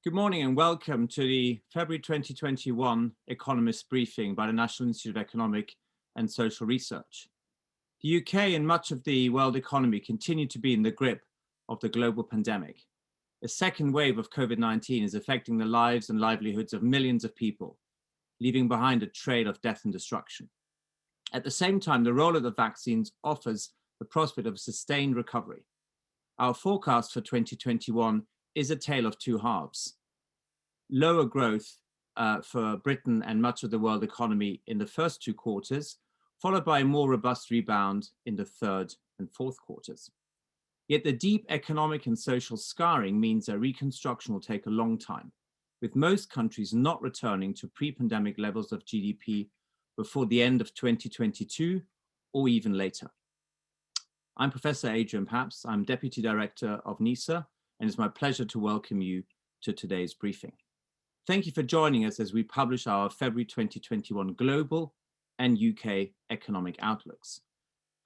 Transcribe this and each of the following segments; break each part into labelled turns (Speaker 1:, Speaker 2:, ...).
Speaker 1: Good morning and welcome to the February 2021 Economists briefing by the National Institute of Economic and Social Research. The UK and much of the world economy continue to be in the grip of the global pandemic. A second wave of COVID-19 is affecting the lives and livelihoods of millions of people, leaving behind a trail of death and destruction. At the same time, the rollout of vaccines offers the prospect of a sustained recovery. Our forecast for 2021 is a tale of two halves. Lower growth for Britain and much of the world economy in the first two quarters, followed by a more robust rebound in the third and fourth quarters. Yet the deep economic and social scarring means that reconstruction will take a long time, with most countries not returning to pre-pandemic levels of GDP before the end of 2022 or even later. I'm Professor Adrian Paps. I'm Deputy Director of NIESR, and it's my pleasure to welcome you to today's briefing. Thank you for joining us as we publish our February 2021 global and UK economic outlooks.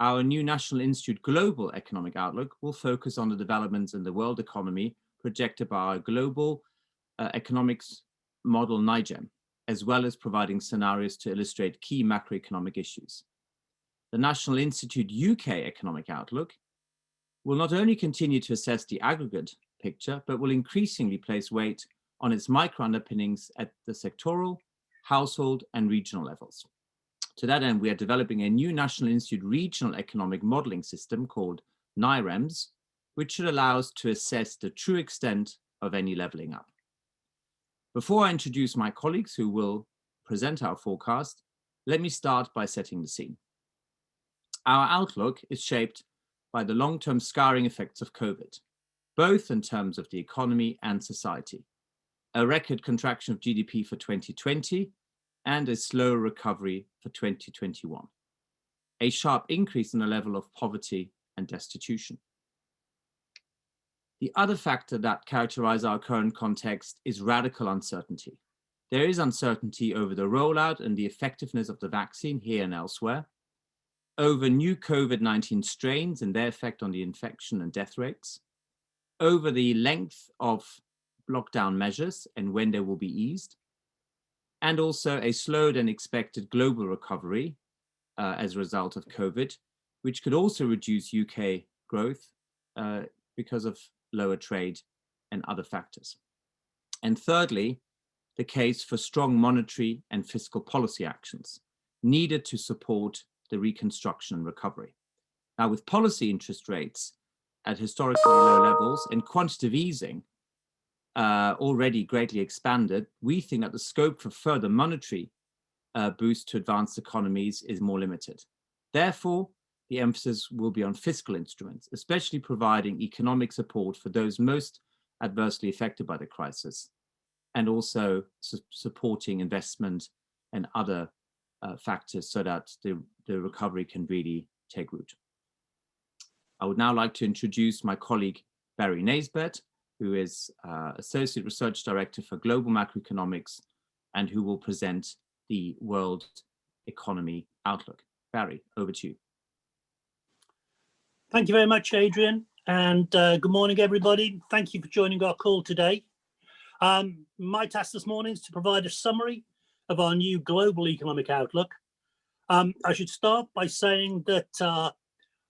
Speaker 1: Our new National Institute Global Economic Outlook will focus on the developments in the world economy projected by our global economics model NIGEM, as well as providing scenarios to illustrate key macroeconomic issues. The National Institute UK Economic Outlook will not only continue to assess the aggregate picture, but will increasingly place weight on its micro underpinnings at the sectoral, household, and regional levels. To that end, we are developing a new National Institute regional economic modeling system called NIRMS, which should allow us to assess the true extent of any leveling up. Before I introduce my colleagues who will present our forecast, let me start by setting the scene. Our outlook is shaped by the long-term scarring effects of COVID, both in terms of the economy and society. A record contraction of GDP for 2020 and a slower recovery for 2021. A sharp increase in the level of poverty and destitution. The other factor that characterizes our current context is radical uncertainty. There is uncertainty over the rollout and the effectiveness of the vaccine here and elsewhere, over new COVID-19 strains and their effect on the infection and death rates, over the length of lockdown measures and when they will be eased, and also a slower than expected global recovery as a result of COVID, which could also reduce UK growth because of lower trade and other factors. And thirdly, the case for strong monetary and fiscal policy actions needed to support the reconstruction and recovery. Now, with policy interest rates at historically low levels and quantitative easing already greatly expanded, we think that the scope for further monetary boost to advanced economies is more limited. Therefore, the emphasis will be on fiscal instruments, especially providing economic support for those most adversely affected by the crisis, and also supporting investment and other factors so that the recovery can really take root. I would now like to introduce my colleague, Barry Naisbitt, who is Associate Research Director for Global Macroeconomics and who will present the World Economy Outlook. Barry, over to you.
Speaker 2: Thank you very much, Adrian, and good morning, everybody. Thank you for joining our call today. My task this morning is to provide a summary of our new Global Economic Outlook. I should start by saying that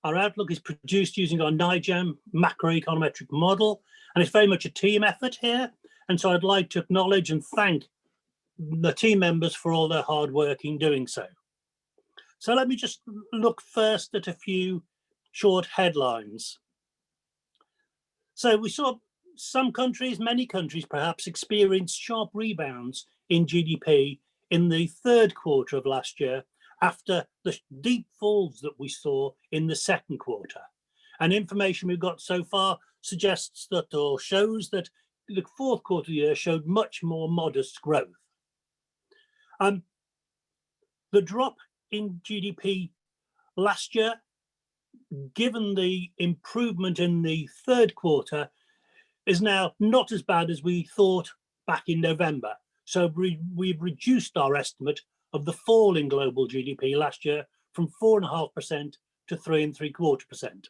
Speaker 2: our outlook is produced using our NIGEM macroeconometric model, and it's very much a team effort here. And so I'd like to acknowledge and thank the team members for all their hard work in doing so. So let me just look first at a few short headlines. So we saw some countries, many countries perhaps, experience sharp rebounds in GDP in the third quarter of last year after the deep falls that we saw in the second quarter. And information we've got so far suggests that, or shows that, the fourth quarter of the year showed much more modest growth. The drop in GDP last year, given the improvement in the third quarter, is now not as bad as we thought back in November. So we've reduced our estimate of the fall in global GDP last year from 4.5% to 3.75%.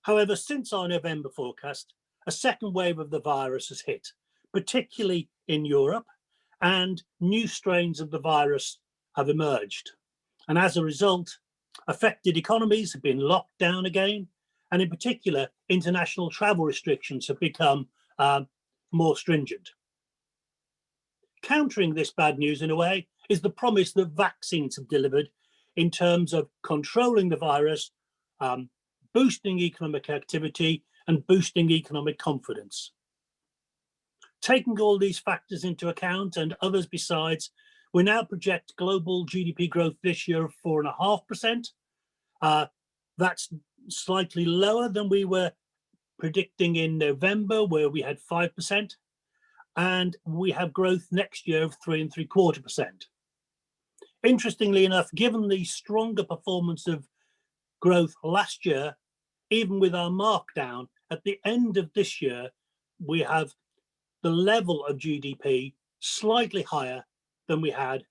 Speaker 2: However, since our November forecast, a second wave of the virus has hit, particularly in Europe, and new strains of the virus have emerged. And as a result, affected economies have been locked down again, and in particular, international travel restrictions have become more stringent. Countering this bad news in a way is the promise that vaccines have delivered in terms of controlling the virus, boosting economic activity and boosting economic confidence. Taking all these factors into account and others besides, we now project global GDP growth this year of 4.5%. That's slightly lower than we were predicting in November, where we had 5%. And we have growth next year of 3.75%. Interestingly enough, given the stronger performance of growth last year, even with our markdown, at the end of this year, we have the level of GDP slightly higher than we had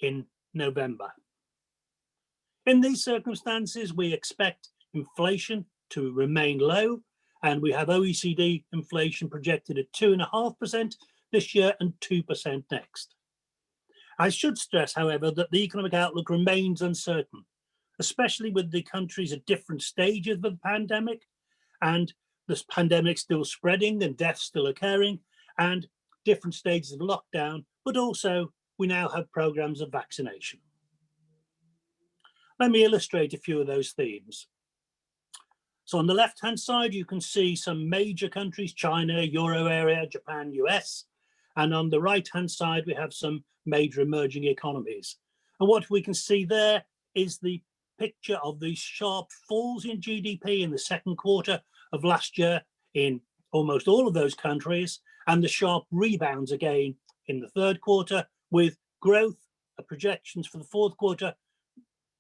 Speaker 2: in November. In these circumstances, we expect inflation to remain low, and we have OECD inflation projected at 2.5% this year and 2% next. I should stress, however, that the economic outlook remains uncertain, especially with the countries at different stages of the pandemic, and this pandemic still spreading and deaths still occurring, and different stages of lockdown, but also we now have programs of vaccination. Let me illustrate a few of those themes. So on the left-hand side, you can see some major countries: China, Euro area, Japan, US. And on the right-hand side, we have some major emerging economies. And what we can see there is the picture of these sharp falls in GDP in the second quarter of last year in almost all of those countries, and the sharp rebounds again in the third quarter, with growth projections for the fourth quarter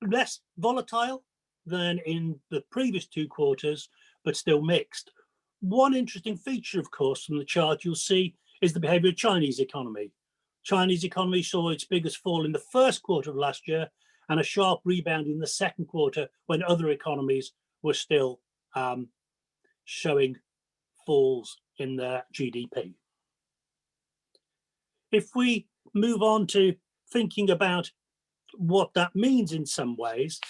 Speaker 2: less volatile than in the previous two quarters, but still mixed. One interesting feature, of course, from the chart you'll see is the behavior of Chinese economy. Chinese economy saw its biggest fall in the first quarter of last year and a sharp rebound in the second quarter when other economies were still showing falls in their GDP. If we move on to thinking about what that means in some ways,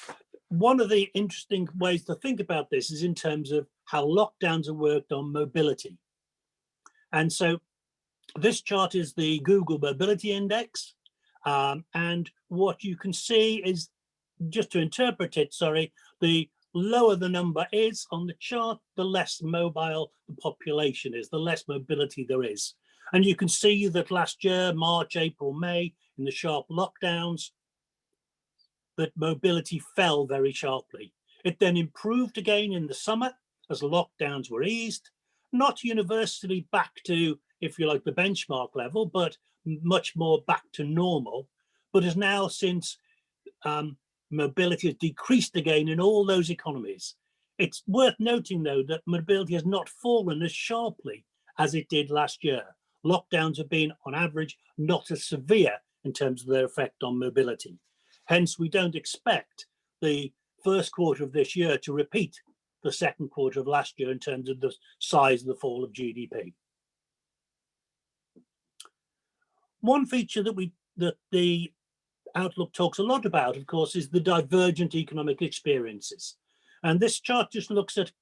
Speaker 2: one of the interesting ways to think about this is in terms of how lockdowns have worked on mobility. And so this chart is the Google Mobility Index. And what you can see is, just to interpret it, the lower the number is on the chart, the less mobile the population is, the less mobility there is. And you can see that last year, March, April, May, in the sharp lockdowns, that mobility fell very sharply. It then improved again in the summer as lockdowns were eased, not universally back to, if you like, the benchmark level, but much more back to normal, but has now since mobility has decreased again in all those economies. It's worth noting, though, that mobility has not fallen as sharply as it did last year. Lockdowns have been, on average, not as severe in terms of their effect on mobility. Hence, we don't expect the first quarter of this year to repeat the second quarter of last year in terms of the size of the fall of GDP. One feature that the outlook talks a lot about, of course, is the divergent economic experiences. And this chart just looks at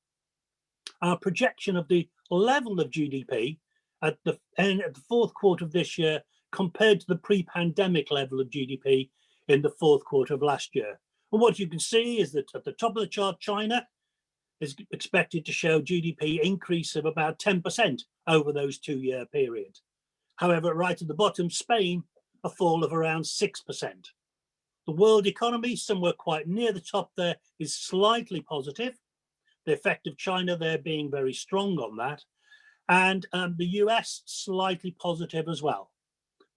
Speaker 2: our projection of the level of GDP at the end of the fourth quarter of this year compared to the pre-pandemic level of GDP in the fourth quarter of last year. And what you can see is that at the top of the chart, China is expected to show GDP increase of about 10% over those 2-year period. However, right at the bottom, Spain, a fall of around 6%. The world economy, somewhere quite near the top there, is slightly positive. The effect of China there being very strong on that. And the US slightly positive as well.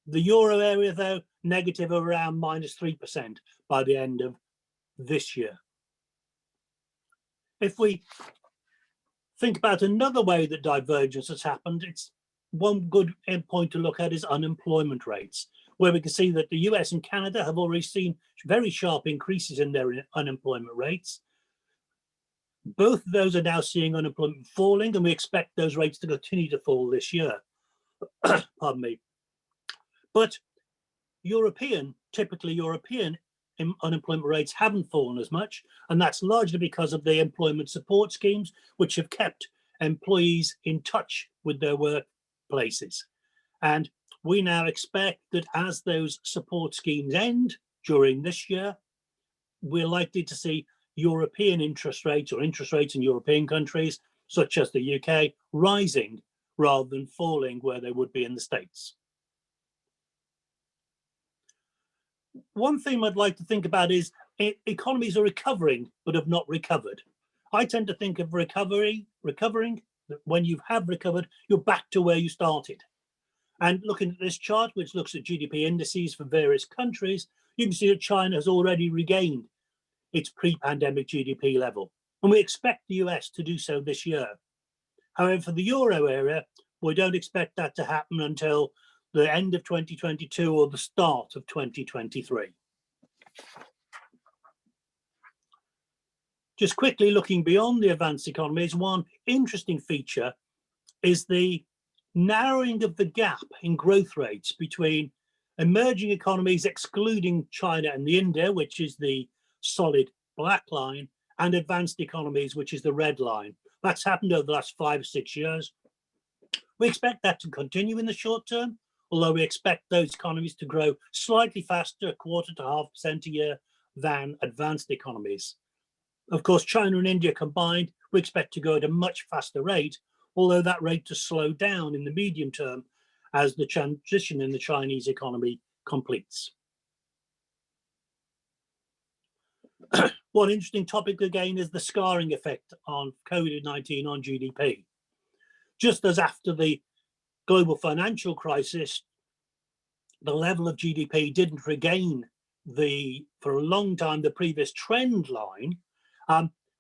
Speaker 2: The Euro area, though, negative around -3% by the end of this year. If we think about another way that divergence has happened, it's one good endpoint to look at is unemployment rates, where we can see that the US and Canada have already seen very sharp increases in their unemployment rates. Both of those are now seeing unemployment falling, and we expect those rates to continue to fall this year. Pardon me. But typically European unemployment rates haven't fallen as much, and that's largely because of the employment support schemes, which have kept employees in touch with their workplaces. And we now expect that as those support schemes end during this year, we're likely to see European interest rates or interest rates in European countries, such as the UK, rising rather than falling where they would be in the States. One thing I'd like to think about is economies are recovering, but have not recovered. I tend to think of recovering, when you have recovered, you're back to where you started. And looking at this chart, which looks at GDP indices for various countries, you can see that China has already regained its pre-pandemic GDP level. And we expect the US to do so this year. However, for the Euro area, we don't expect that to happen until the end of 2022 or the start of 2023. Just quickly looking beyond the advanced economies, one interesting feature is the narrowing of the gap in growth rates between emerging economies, excluding China and India, which is the solid black line, and advanced economies, which is the red line. That's happened over the last 5 or 6 years. We expect that to continue in the short term, although we expect those economies to grow slightly faster, 0.25% to 0.5% a year, than advanced economies. Of course, China and India combined, we expect to go at a much faster rate, although that rate to slow down in the medium term as the transition in the Chinese economy completes. One interesting topic again is the scarring effect on COVID-19 on GDP. Just as after the global financial crisis, the level of GDP didn't regain for a long time, the previous trend line,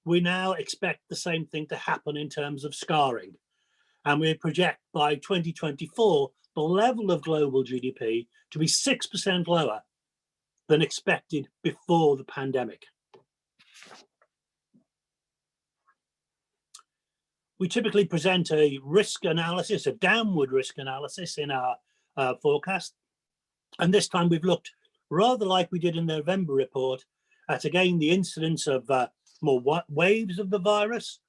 Speaker 2: we now expect the same thing to happen in terms of scarring. And we project by 2024, the level of global GDP to be 6% lower than expected before the pandemic. We typically present a risk analysis, a downward risk analysis in our forecast. And this time we've looked rather like we did in the November report at, again, the incidence of more waves of the virus,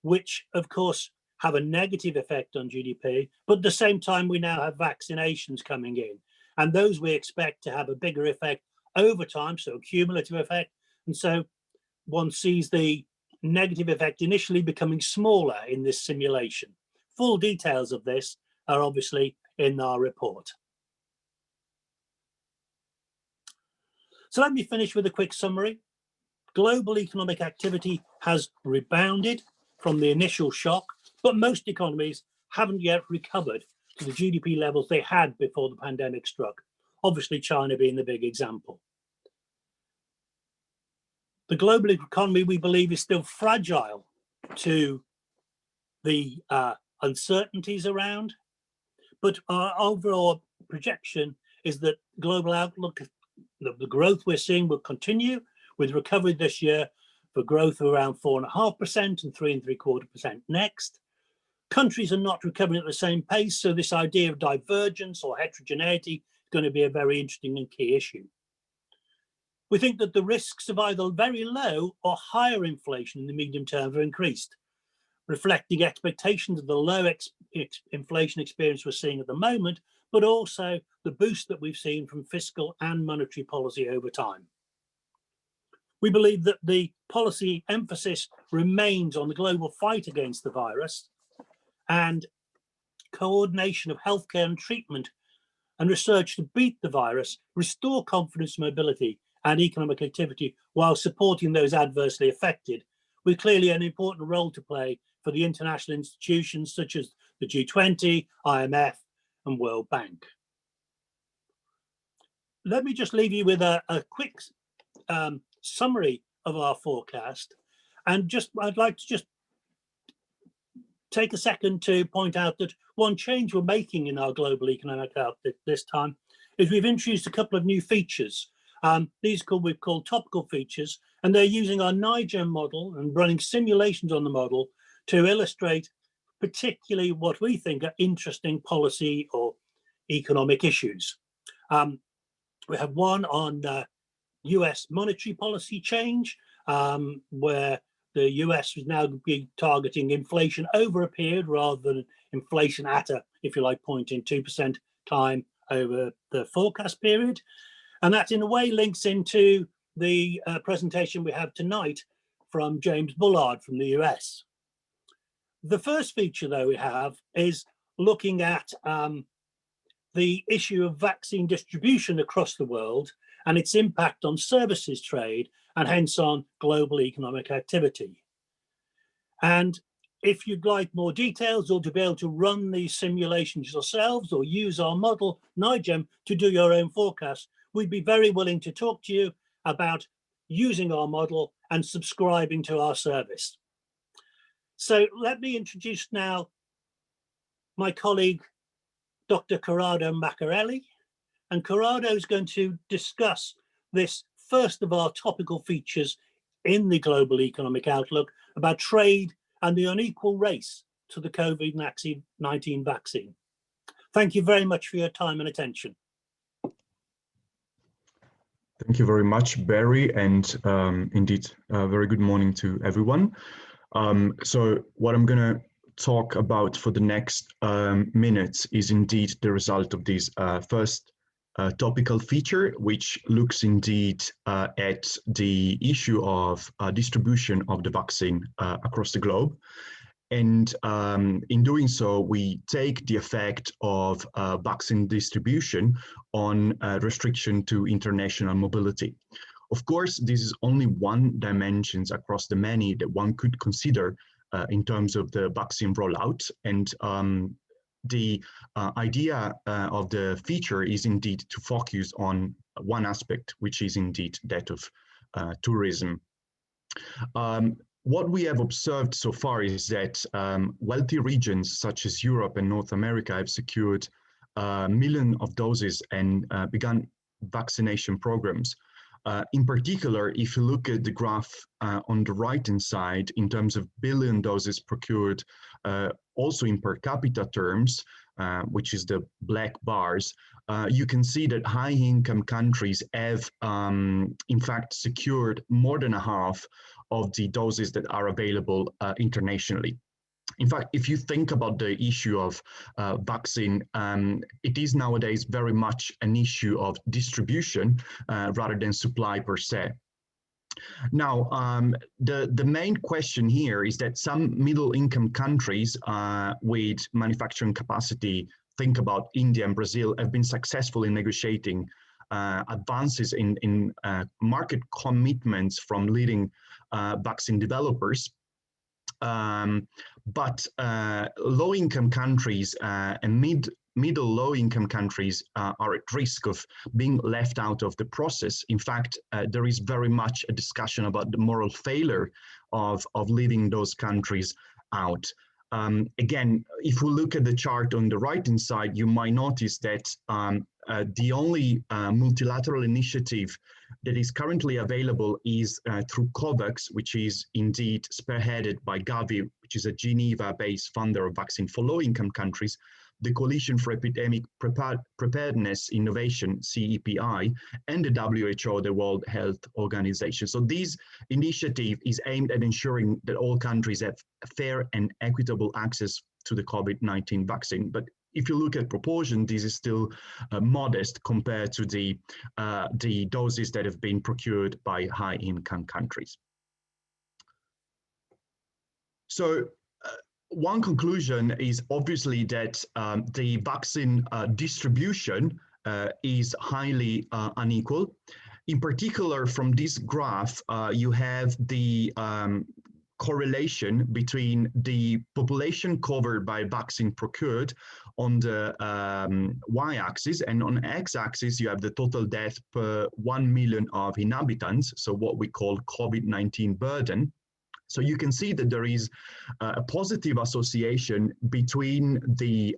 Speaker 2: which of course have a negative effect on GDP, but at the same time we now have vaccinations coming in, and those we expect to have a bigger effect over time, so a cumulative effect. And so one sees the negative effect initially becoming smaller in this simulation. Full details of this are obviously in our report. So let me finish with a quick summary. Global economic activity has rebounded from the initial shock, but most economies haven't yet recovered to the GDP levels they had before the pandemic struck, obviously China being the big example. The global economy, we believe, is still fragile to the uncertainties around, but our overall projection is that global outlook, the growth we're seeing will continue with recovery this year for growth of around 4.5% and 3.75% next. Countries are not recovering at the same pace, so this idea of divergence or heterogeneity is going to be a very interesting and key issue. We think that the risks of either very low or higher inflation in the medium term have increased, reflecting expectations of the low inflation experience we're seeing at the moment, but also the boost that we've seen from fiscal and monetary policy over time. We believe that the policy emphasis remains on the global fight against the virus and coordination of healthcare and treatment and research to beat the virus, restore confidence, mobility and economic activity while supporting those adversely affected, with clearly an important role to play for the international institutions such as the G20, IMF and World Bank. Let me just leave you with a quick summary of our forecast, and I'd like to just take a second to point out that one change we're making in our global economic outlook this time is we've introduced a couple of new features. These we've called topical features, and they're using our NIGEM model and running simulations on the model to illustrate particularly what we think are interesting policy or economic issues. We have one on US monetary policy change, where the US is now be targeting inflation over a period rather than inflation at a, if you like, 0.2% time over the forecast period. And that in a way links into the presentation we have tonight from James Bullard from the US. The first feature, though, we have is looking at the issue of vaccine distribution across the world and its impact on services trade and hence on global economic activity. And if you'd like more details or to be able to run these simulations yourselves or use our model, NIGEM, to do your own forecast, we'd be very willing to talk to you about using our model and subscribing to our service. So let me introduce now my colleague, Dr. Corrado Maccarelli. And Corrado is going to discuss this first of our topical features in the global economic outlook about trade and the unequal race to the COVID-19 vaccine. Thank you very much for your time and attention.
Speaker 3: Thank you very much, Barry, and indeed, very good morning to everyone. So what I'm going to talk about for the next minutes is indeed the result of this first topical feature, which looks indeed at the issue of distribution of the vaccine across the globe. And in doing so, we take the effect of vaccine distribution on restriction to international mobility. Of course, this is only one dimension across the many that one could consider in terms of the vaccine rollout. And the idea of the feature is indeed to focus on one aspect, which is indeed that of tourism. What we have observed so far is that wealthy regions such as Europe and North America have secured millions of doses and begun vaccination programs. In particular, if you look at the graph on the right-hand side in terms of billion doses procured, also in per capita terms, which is the black bars, you can see that high-income countries have, in fact, secured more than a half of the doses that are available internationally. In fact, if you think about the issue of vaccine, it is nowadays very much an issue of distribution rather than supply per se. Now, the main question here is that some middle-income countries with manufacturing capacity, think about India and Brazil, have been successful in negotiating advances in market commitments from leading vaccine developers. But low-income countries and middle low-income countries are at risk of being left out of the process. In fact, there is very much a discussion about the moral failure of leaving those countries out. Again, if we look at the chart on the right-hand side, you might notice that the only multilateral initiative that is currently available is through COVAX, which is indeed spearheaded by Gavi, which is a Geneva-based funder of vaccine for low-income countries, the Coalition for Epidemic Preparedness Innovation, CEPI, and the WHO, the World Health Organization. So this initiative is aimed at ensuring that all countries have fair and equitable access to the COVID-19 vaccine. But if you look at proportion, this is still modest compared to the doses that have been procured by high-income countries. So one conclusion is obviously that the vaccine distribution is highly unequal. In particular, from this graph, you have the correlation between the population covered by vaccine procured on the y-axis, and on x-axis you have the total death per 1 million of inhabitants, so what we call COVID-19 burden. So you can see that there is a positive association between the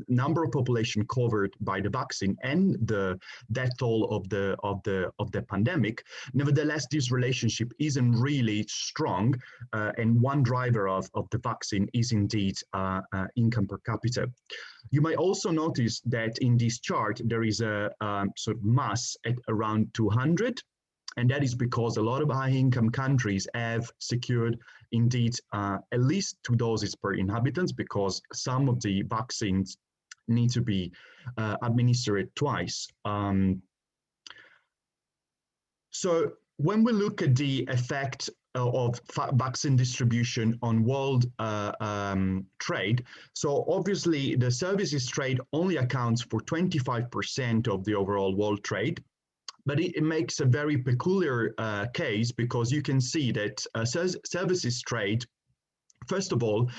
Speaker 3: number of population covered by the vaccine and the death toll of the pandemic. Nevertheless, this relationship isn't really strong, and one driver of the vaccine is indeed income per capita. You might also notice that in this chart there is a sort of mass at around 200. And that is because a lot of high-income countries have secured, indeed, at least 2 doses per inhabitants, because some of the vaccines need to be administered twice. So when we look at the effect of vaccine distribution on world trade, so obviously the services trade only accounts for 25% of the overall world trade. But it makes a very peculiar case, because you can see that services trade, first of all,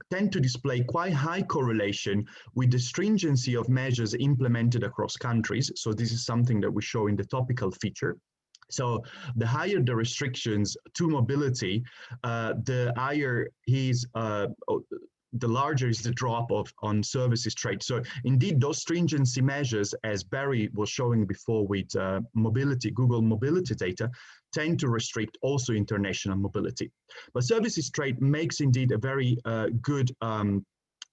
Speaker 3: tend to display quite high correlation with the stringency of measures implemented across countries. So this is something that we show in the topical feature. So the higher the restrictions to mobility, the higher the larger is the drop on services trade. So indeed, those stringency measures, as Barry was showing before with Google mobility data, tend to restrict also international mobility. But services trade makes indeed a very good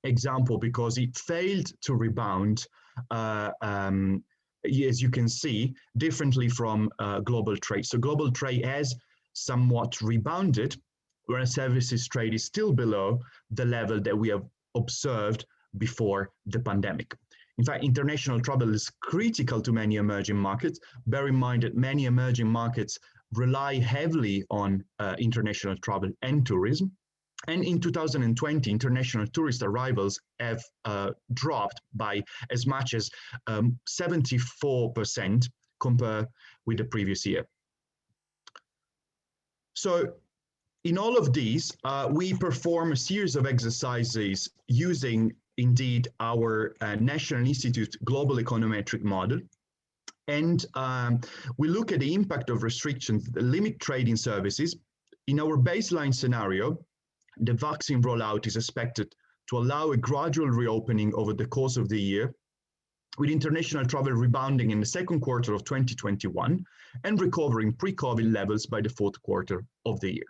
Speaker 3: example, because it failed to rebound, as you can see, differently from global trade. So global trade has somewhat rebounded, whereas services trade is still below the level that we have observed before the pandemic. In fact, international travel is critical to many emerging markets. Bear in mind that many emerging markets rely heavily on international travel and tourism. And in 2020, international tourist arrivals have dropped by as much as 74% compared with the previous year. So, in all of these, we perform a series of exercises using, indeed, our National Institute Global Econometric Model. And we look at the impact of restrictions that limit trade in services. In our baseline scenario, the vaccine rollout is expected to allow a gradual reopening over the course of the year, with international travel rebounding in the second quarter of 2021 and recovering pre-COVID levels by the fourth quarter of the year.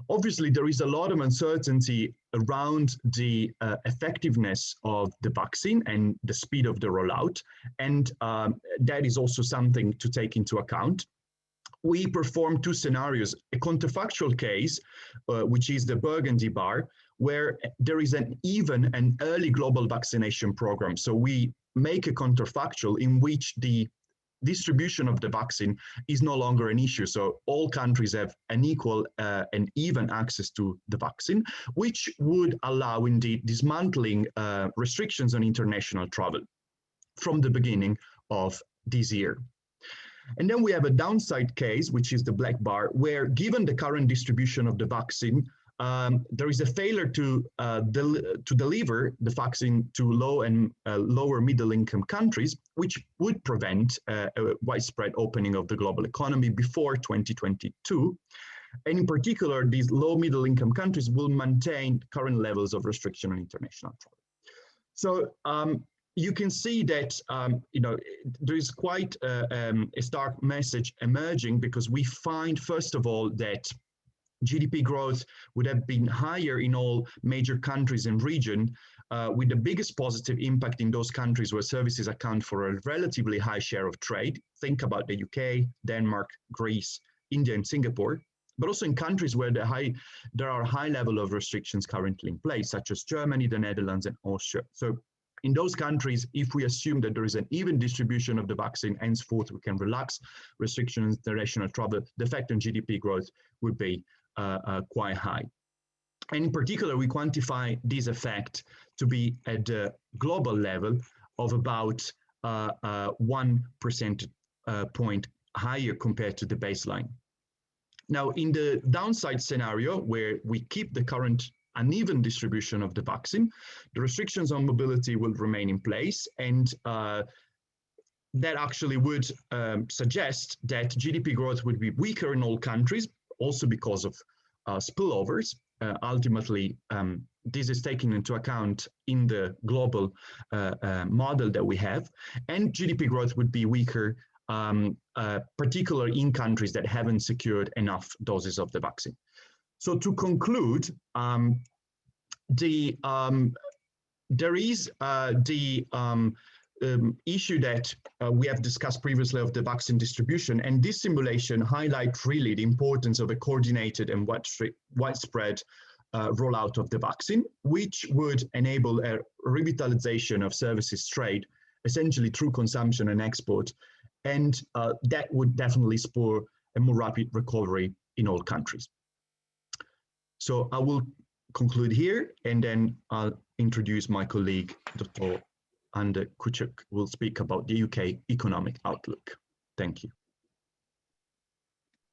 Speaker 3: Obviously, there is a lot of uncertainty around the effectiveness of the vaccine and the speed of the rollout, and that is also something to take into account. We perform 2 scenarios: a counterfactual case, which is the burgundy bar, where there is an even and early global vaccination program. So we make a counterfactual in which the distribution of the vaccine is no longer an issue. So all countries have an equal and even access to the vaccine, which would allow, indeed, dismantling restrictions on international travel from the beginning of this year. And then we have a downside case, which is the black bar, where, given the current distribution of the vaccine, there is a failure to deliver the vaccine to low and lower middle income countries, which would prevent a widespread opening of the global economy before 2022. And in particular, these low middle income countries will maintain current levels of restriction on international travel. So you can see that there is quite a stark message emerging, because we find, first of all, that GDP growth would have been higher in all major countries and region, with the biggest positive impact in those countries where services account for a relatively high share of trade. Think about the UK, Denmark, Greece, India, and Singapore, but also in countries where there are high level of restrictions currently in place, such as Germany, the Netherlands, and Austria. So in those countries, if we assume that there is an even distribution of the vaccine, henceforth we can relax restrictions on international travel, the effect on GDP growth would be quite high. And in particular, we quantify this effect to be at the global level of about 1 percentage point higher compared to the baseline. Now, in the downside scenario, where we keep the current uneven distribution of the vaccine, the restrictions on mobility will remain in place, and that actually would suggest that GDP growth would be weaker in all countries, also because of spillovers. Ultimately, this is taken into account in the global model that we have, and GDP growth would be weaker, particularly in countries that haven't secured enough doses of the vaccine. So to conclude, there is the issue that we have discussed previously of the vaccine distribution, and this simulation highlights really the importance of a coordinated and widespread rollout of the vaccine, which would enable a revitalization of services trade, essentially through consumption and export, and that would definitely spur a more rapid recovery in all countries. So I will conclude here, and then I'll introduce my colleague, Dr. Ande Kuchuk, will speak about the UK economic outlook. Thank you.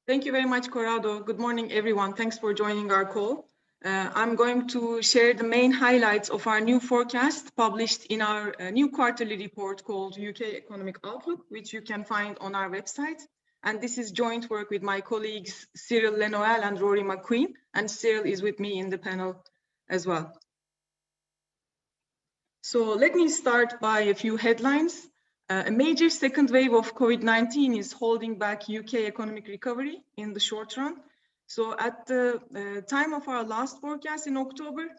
Speaker 4: Thank you very much, Corrado. Good morning, everyone. Thanks for joining our call. I'm going to share the main highlights of our new forecast published in our new quarterly report called UK Economic Outlook, which you can find on our website. And this is joint work with my colleagues, Cyril Lenoel and Rory McQueen, and Cyril is with me in the panel as well. So let me start by a few headlines. A major second wave of COVID-19 is holding back UK economic recovery in the short run. So at the time of our last forecast in October,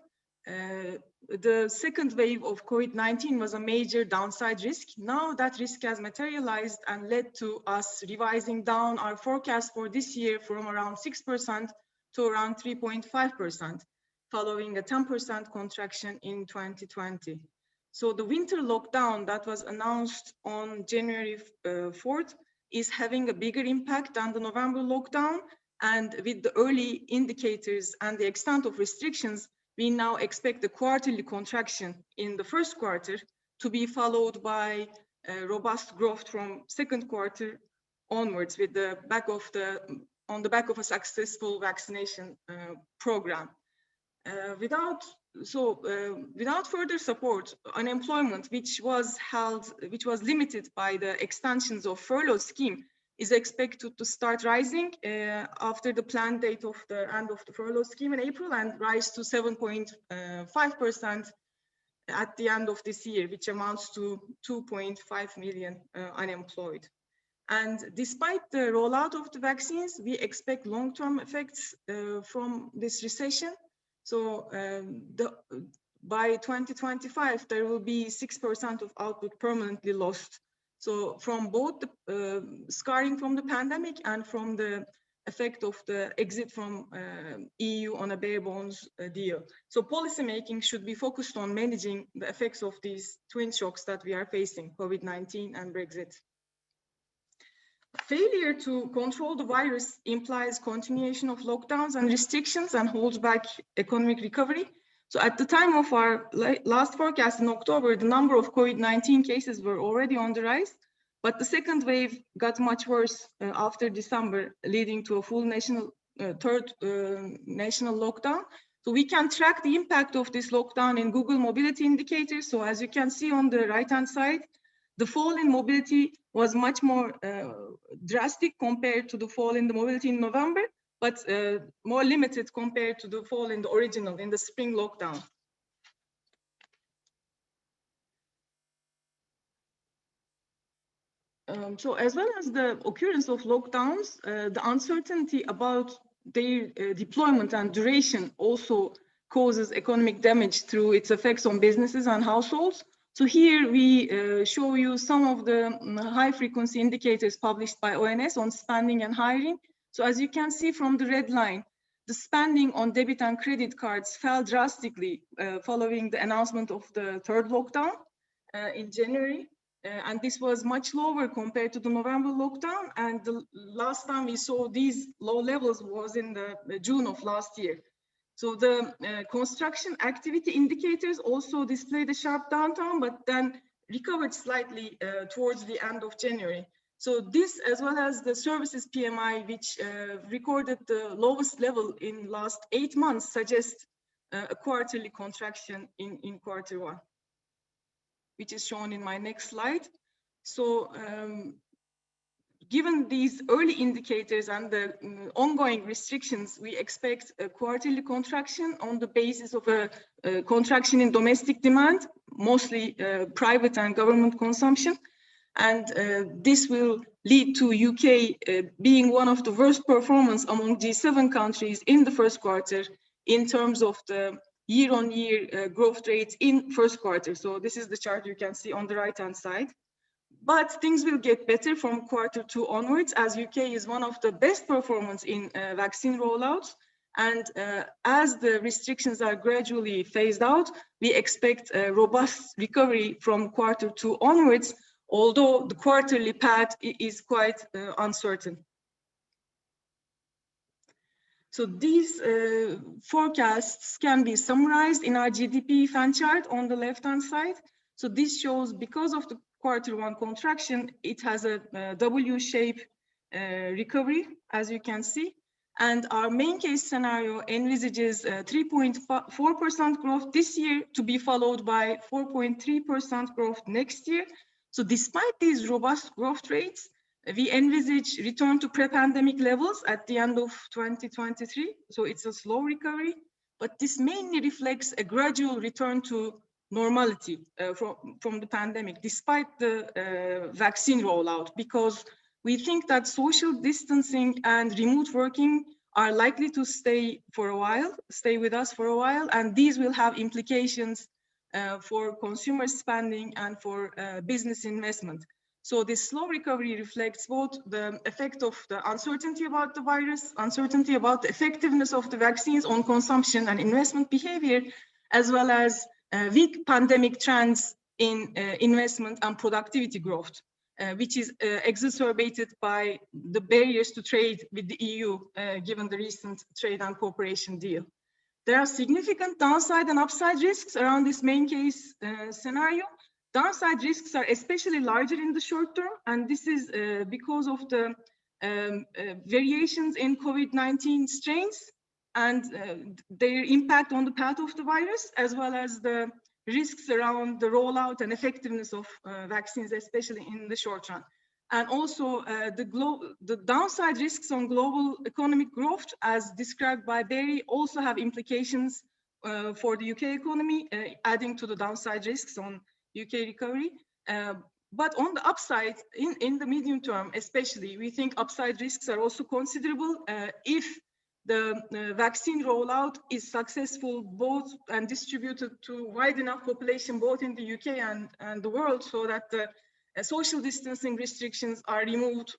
Speaker 4: the second wave of COVID-19 was a major downside risk. Now that risk has materialized and led to us revising down our forecast for this year from around 6% to around 3.5%, following a 10% contraction in 2020. So the winter lockdown that was announced on January 4th is having a bigger impact than the November lockdown. And with the early indicators and the extent of restrictions, we now expect the quarterly contraction in the first quarter to be followed by robust growth from second quarter onwards with on the back of a successful vaccination program. Without further support, unemployment, which was limited by the extensions of furlough scheme, is expected to start rising after the planned date of the end of the furlough scheme in April and rise to 7.5% at the end of this year, which amounts to 2.5 million unemployed. And despite the rollout of the vaccines, we expect long-term effects from this recession. So by 2025, there will be 6% of output permanently lost. So from both the scarring from the pandemic and from the effect of the exit from EU on a bare bones deal. So policymaking should be focused on managing the effects of these twin shocks that we are facing, COVID-19 and Brexit. Failure to control the virus implies continuation of lockdowns and restrictions and holds back economic recovery. So at the time of our last forecast in October, the number of COVID-19 cases were already on the rise, but the second wave got much worse after December, leading to a full third national lockdown. So we can track the impact of this lockdown in Google mobility indicators. So as you can see on the right-hand side, the fall in mobility was much more drastic compared to the fall in the mobility in November, but more limited compared to the fall in the original, in the spring lockdown. So as well as the occurrence of lockdowns, the uncertainty about their deployment and duration also causes economic damage through its effects on businesses and households. So here we show you some of the high frequency indicators published by ONS on spending and hiring. So as you can see from the red line, the spending on debit and credit cards fell drastically following the announcement of the third lockdown in January. And this was much lower compared to the November lockdown. And the last time we saw these low levels was in the June of last year. So the construction activity indicators also displayed a sharp downturn, but then recovered slightly towards the end of January. So this, as well as the services PMI, which recorded the lowest level in last 8 months, suggests a quarterly contraction in quarter one, which is shown in my next slide. So given these early indicators and the ongoing restrictions, we expect a quarterly contraction on the basis of a contraction in domestic demand, mostly private and government consumption. And this will lead to UK being one of the worst performance among G7 countries in the first quarter in terms of the year-on-year growth rates in first quarter. So this is the chart you can see on the right-hand side. But things will get better from quarter 2 onwards, as UK is one of the best performance in vaccine rollouts. And as the restrictions are gradually phased out, we expect a robust recovery from quarter 2 onwards, although the quarterly path is quite uncertain. So these forecasts can be summarized in our GDP fan chart on the left-hand side. So this shows, because of the quarter 1 contraction, it has a W-shaped recovery, as you can see. And our main case scenario envisages 3.4% growth this year to be followed by 4.3% growth next year. So despite these robust growth rates, we envisage return to pre-pandemic levels at the end of 2023. So it's a slow recovery, but this mainly reflects a gradual return to normality from the pandemic, despite the vaccine rollout, because we think that social distancing and remote working are likely to stay with us for a while, and these will have implications for consumer spending and for business investment. So this slow recovery reflects both the effect of the uncertainty about the virus, uncertainty about the effectiveness of the vaccines on consumption and investment behavior, as well as weak pandemic trends in investment and productivity growth, which is exacerbated by the barriers to trade with the EU, given the recent trade and cooperation deal. There are significant downside and upside risks around this main case scenario. Downside risks are especially larger in the short term, and this is because of the variations in COVID-19 strains and their impact on the path of the virus, as well as the risks around the rollout and effectiveness of vaccines, especially in the short run. And also the downside risks on global economic growth, as described by Barry, also have implications for the UK economy, adding to the downside risks on UK recovery. But on the upside, in the medium term especially, we think upside risks are also considerable if the vaccine rollout is successful both and distributed to wide enough population, both in the UK and the world, so that the social distancing restrictions are removed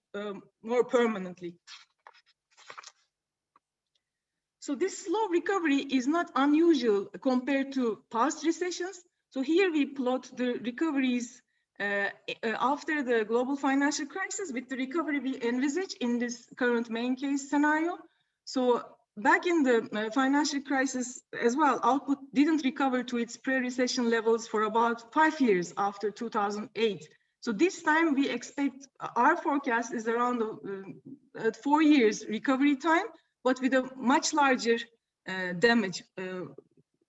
Speaker 4: more permanently. So this slow recovery is not unusual compared to past recessions. So here we plot the recoveries after the global financial crisis with the recovery we envisage in this current main case scenario. So back in the financial crisis as well, output didn't recover to its pre-recession levels for about 5 years after 2008. So this time we expect, our forecast is around 4 years recovery time, but with a much larger damage,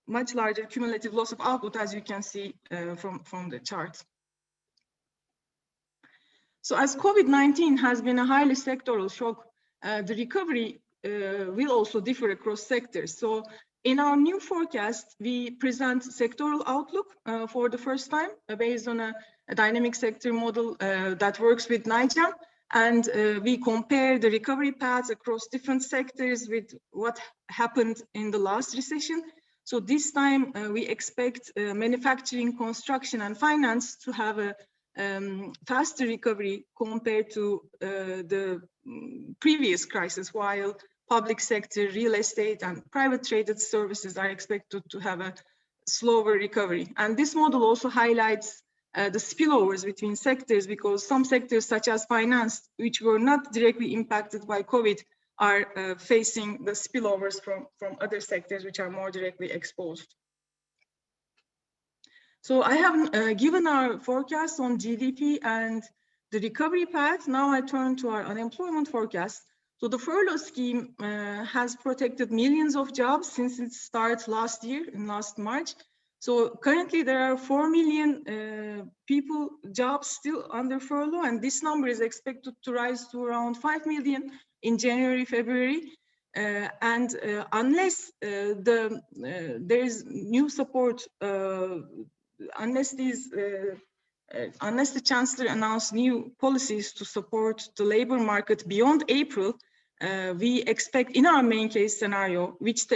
Speaker 4: much larger cumulative loss of output, as you can see from the chart. So as COVID-19 has been a highly sectoral shock, the recovery will also differ across sectors. So in our new forecast, we present sectoral outlook for the first time based on a dynamic sector model that works with NIGEM. And we compare the recovery paths across different sectors with what happened in the last recession. So this time we expect manufacturing, construction, and finance to have a faster recovery compared to the previous crisis, while public sector, real estate, and private traded services are expected to have a slower recovery. And this model also highlights the spillovers between sectors, because some sectors such as finance, which were not directly impacted by COVID, are facing the spillovers from other sectors which are more directly exposed. So I have given our forecast on GDP and the recovery path. Now I turn to our unemployment forecast. So the furlough scheme has protected millions of jobs since its start last year, in last March. So currently there are 4 million jobs still under furlough, and this number is expected to rise to around 5 million in January, February. Unless there is new support, unless the Chancellor announced new policies to support the labor market beyond April, we expect in our main case scenario, which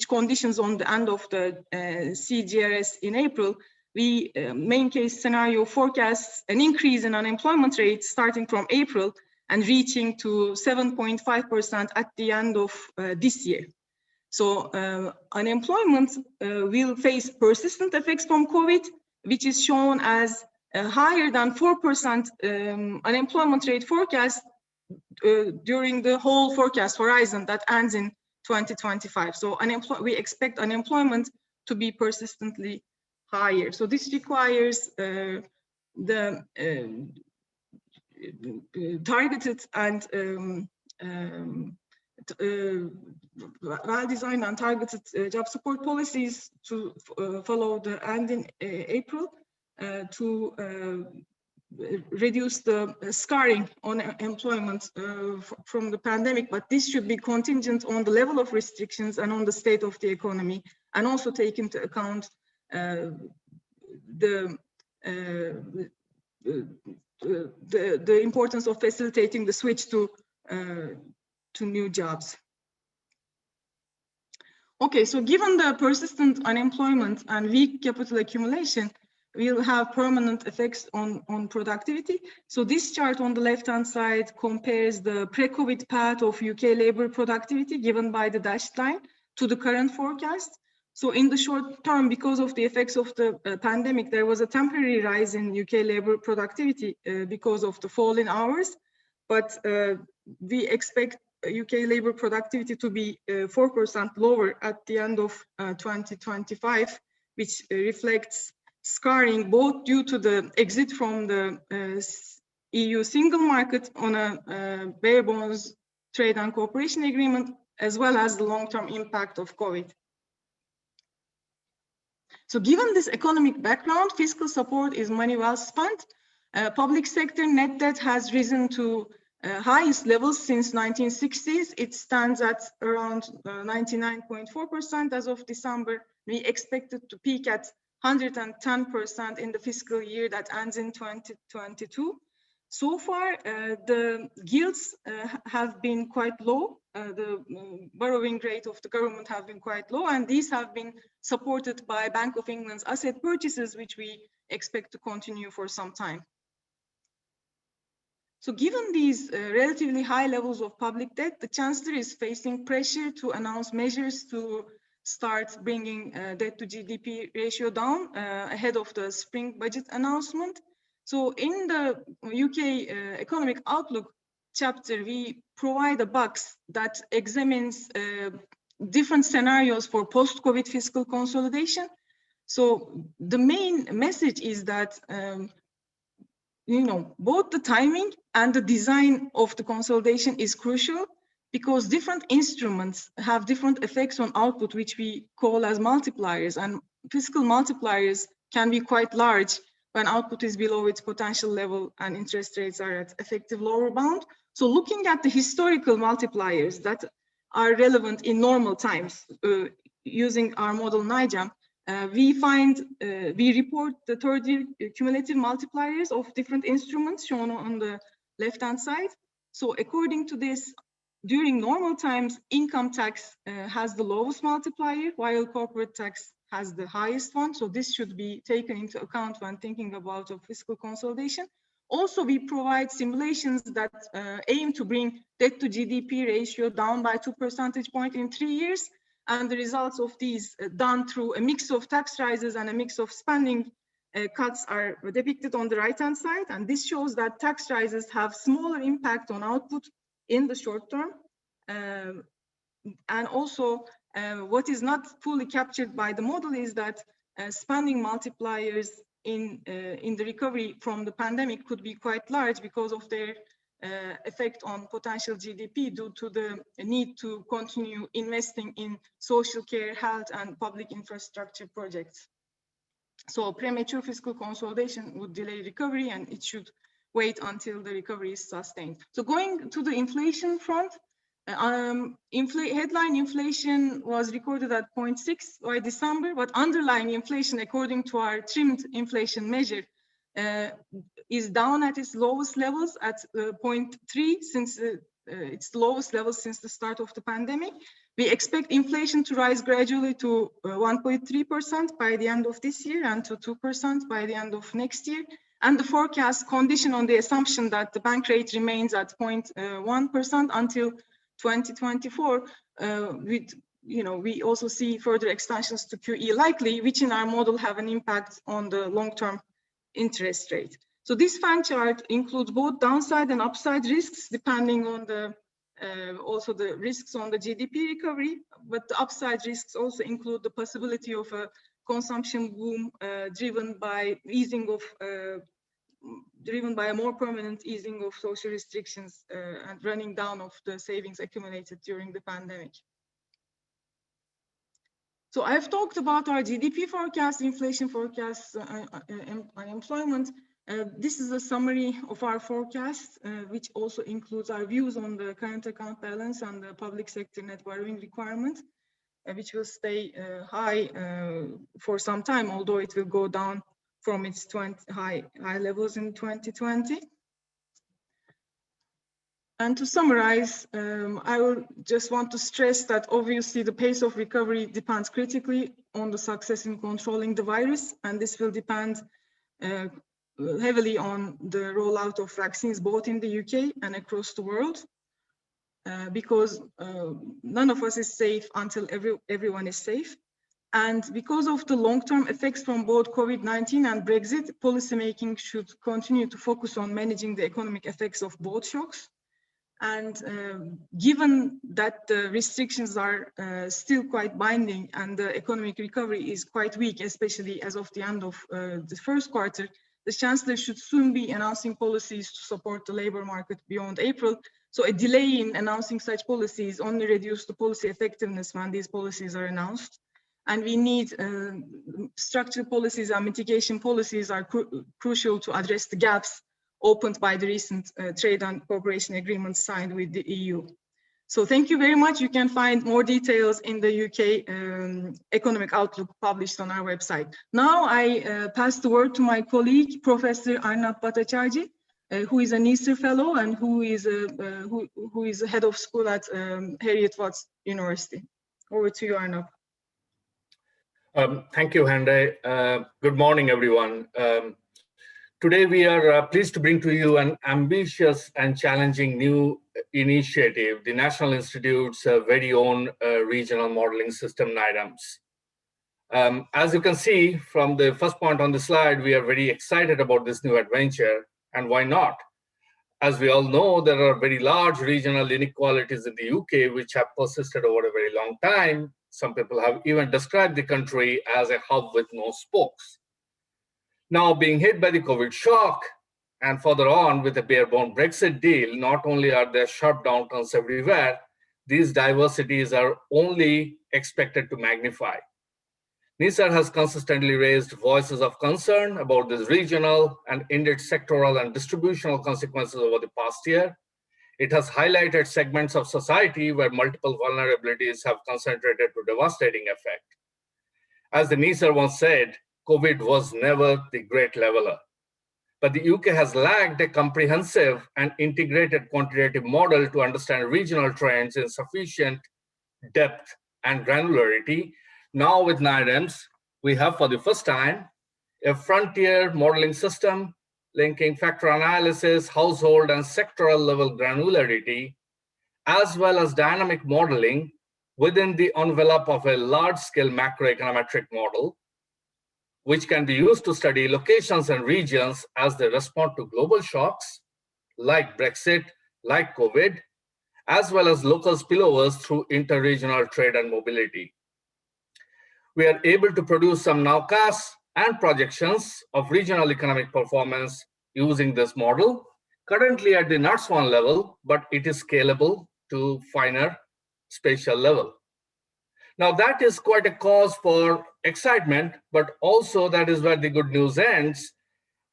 Speaker 4: conditions on the end of the CGRS in April, we main case scenario forecasts an increase in unemployment rate starting from April and reaching to 7.5% at the end of this year. So unemployment will face persistent effects from COVID, which is shown as a higher than 4% unemployment rate forecast during the whole forecast horizon that ends in 2025. So we expect unemployment to be persistently higher. So this requires the targeted and well-designed and targeted job support policies to follow the end in April to reduce the scarring on employment from the pandemic, but this should be contingent on the level of restrictions and on the state of the economy, and also take into account the importance of facilitating the switch to new jobs. Okay, so given the persistent unemployment and weak capital accumulation, will have permanent effects on productivity. So this chart on the left-hand side compares the pre-COVID path of UK labor productivity given by the dashed line to the current forecast. So in the short term, because of the effects of the pandemic, there was a temporary rise in UK labor productivity because of the fall in hours. But we expect UK labor productivity to be 4% lower at the end of 2025, which reflects scarring both due to the exit from the EU single market on a bare bones trade and cooperation agreement, as well as the long-term impact of COVID. So given this economic background, fiscal support is money well spent. Public sector net debt has risen to highest levels since 1960s. It stands at around 99.4% as of December. We expect it to peak at 110% in the fiscal year that ends in 2022. So far, the yields have been quite low. The borrowing rate of the government have been quite low, and these have been supported by Bank of England's asset purchases, which we expect to continue for some time. So given these relatively high levels of public debt, the Chancellor is facing pressure to announce measures to start bringing debt to GDP ratio down ahead of the spring budget announcement. So in the UK Economic Outlook chapter, we provide a box that examines different scenarios for post-COVID fiscal consolidation. So the main message is that both the timing and the design of the consolidation is crucial, because different instruments have different effects on output, which we call as multipliers, and fiscal multipliers can be quite large when output is below its potential level and interest rates are at effective lower bound. So looking at the historical multipliers that are relevant in normal times, using our model NIGEM, we report the third year cumulative multipliers of different instruments shown on the left-hand side. So according to this, during normal times, income tax has the lowest multiplier, while corporate tax has the highest one. So this should be taken into account when thinking about a fiscal consolidation. Also, we provide simulations that aim to bring debt to GDP ratio down by 2 percentage points in 3 years. And the results of these done through a mix of tax rises and a mix of spending cuts are depicted on the right-hand side. And this shows that tax rises have smaller impact on output in the short term. And also, what is not fully captured by the model is that spending multipliers in the recovery from the pandemic could be quite large because of their effect on potential GDP due to the need to continue investing in social care, health, and public infrastructure projects. So premature fiscal consolidation would delay recovery, and it should wait until the recovery is sustained. So going to the inflation front, headline inflation was recorded at 0.6 by December, but underlying inflation, according to our trimmed inflation measure, is down at its lowest levels at 0.3 since its lowest levels since the start of the pandemic. We expect inflation to rise gradually to 1.3% by the end of this year and to 2% by the end of next year. And the forecast condition on the assumption that the bank rate remains at 0.1% until 2024. We also see further extensions to QE likely, which in our model have an impact on the long-term interest rate. So this fan chart includes both downside and upside risks, depending on the also the risks on the GDP recovery, but the upside risks also include the possibility of a consumption boom driven by a more permanent easing of social restrictions and running down of the savings accumulated during the pandemic. So I've talked about our GDP forecast, inflation forecast, unemployment. This is a summary of our forecast, which also includes our views on the current account balance and the public sector net borrowing requirement, which will stay high for some time, although it will go down from its high levels in 2020. And to summarize, I will just want to stress that obviously the pace of recovery depends critically on the success in controlling the virus, and this will depend heavily on the rollout of vaccines both in the UK and across the world, because none of us is safe until everyone is safe. And because of the long-term effects from both COVID-19 and Brexit, policymaking should continue to focus on managing the economic effects of both shocks. And given that the restrictions are still quite binding and the economic recovery is quite weak, especially as of the end of the first quarter, the Chancellor should soon be announcing policies to support the labor market beyond April. So a delay in announcing such policies only reduces the policy effectiveness when these policies are announced. And we need structural policies and mitigation policies are crucial to address the gaps opened by the recent trade and cooperation agreements signed with the EU. So thank you very much. You can find more details in the UK Economic Outlook published on our website. Now I pass the word to my colleague, Professor Arnab Bhattacharjee, who is a NIESR fellow and who is a head of school at Heriot Watts University. Over to you, Arnab.
Speaker 5: Thank you, Hande. Good morning, everyone. Today, we are pleased to bring to you an ambitious and challenging new initiative, the National Institute's very own regional modeling system, NIRMS. As you can see from the first point on the slide, we are very excited about this new adventure, and why not? As we all know, there are very large regional inequalities in the UK, which have persisted over a very long time. Some people have even described the country as a hub with no spokes. Now, being hit by the COVID shock and further on with a bare-bone Brexit deal, not only are there sharp downturns everywhere, these diversities are only expected to magnify. NIESR has consistently raised voices of concern about these regional and indeed sectoral and distributional consequences over the past year. It has highlighted segments of society where multiple vulnerabilities have concentrated to devastating effect. As the NIESR once said, COVID was never the great leveler. But the UK has lacked a comprehensive and integrated quantitative model to understand regional trends in sufficient depth and granularity. Now with NIRMS, we have for the first time a frontier modeling system linking factor analysis, household and sectoral level granularity, as well as dynamic modeling within the envelope of a large-scale macroeconometric model, which can be used to study locations and regions as they respond to global shocks like Brexit, like COVID, as well as local spillovers through interregional trade and mobility. We are able to produce some nowcasts and projections of regional economic performance using this model, currently at the NUTS1 level, but it is scalable to finer spatial level. Now that is quite a cause for excitement, but also that is where the good news ends.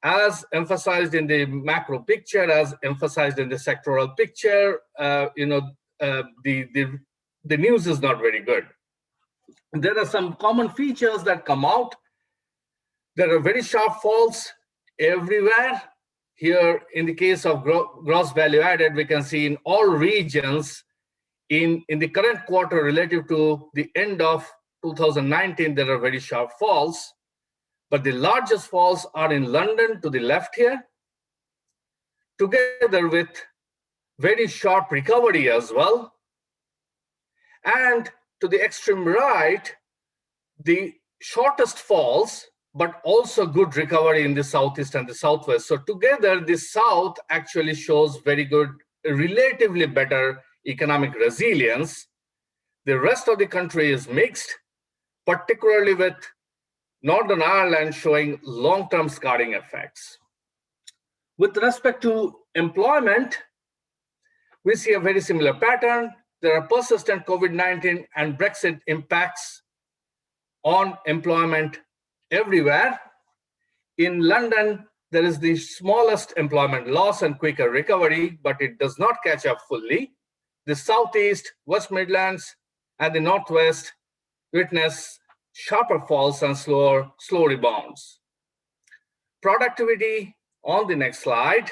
Speaker 5: As emphasized in the macro picture, as emphasized in the sectoral picture, the news is not very good. There are some common features that come out. There are very sharp falls everywhere. Here, in the case of gross value added, we can see in all regions in the current quarter relative to the end of 2019, there are very sharp falls. But the largest falls are in London to the left here, together with very sharp recovery as well. And to the extreme right, the shortest falls, but also good recovery in the southeast and the southwest. So together, the south actually shows very good, relatively better economic resilience. The rest of the country is mixed, particularly with Northern Ireland showing long-term scarring effects. With respect to employment, we see a very similar pattern. There are persistent COVID-19 and Brexit impacts on employment everywhere. In London, there is the smallest employment loss and quicker recovery, but it does not catch up fully. The Southeast, West Midlands, and the Northwest witness sharper falls and slow rebounds. Productivity on the next slide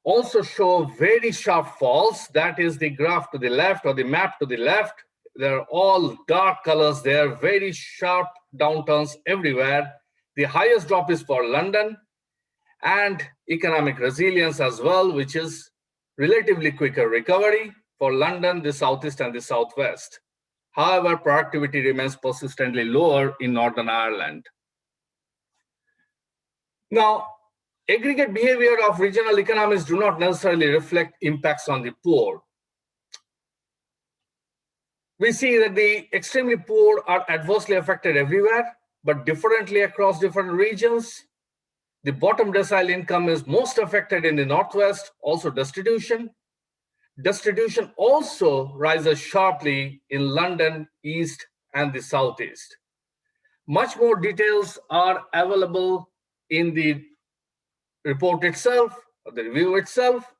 Speaker 5: also show very sharp falls. That is the graph to the left or the map to the left. They're all dark colors there, very sharp downturns everywhere. The highest drop is for London, and economic resilience as well, which is relatively quicker recovery for London, the Southeast and the Southwest. However, productivity remains persistently lower in Northern Ireland. Now, aggregate behavior of regional economies do not necessarily reflect impacts on the poor. We see that the extremely poor are adversely affected everywhere, but differently across different regions. The bottom decile income is most affected in the Northwest, also destitution. Destitution also rises sharply in London, East, and the Southeast. Much more details are available in the report itself, or the review itself.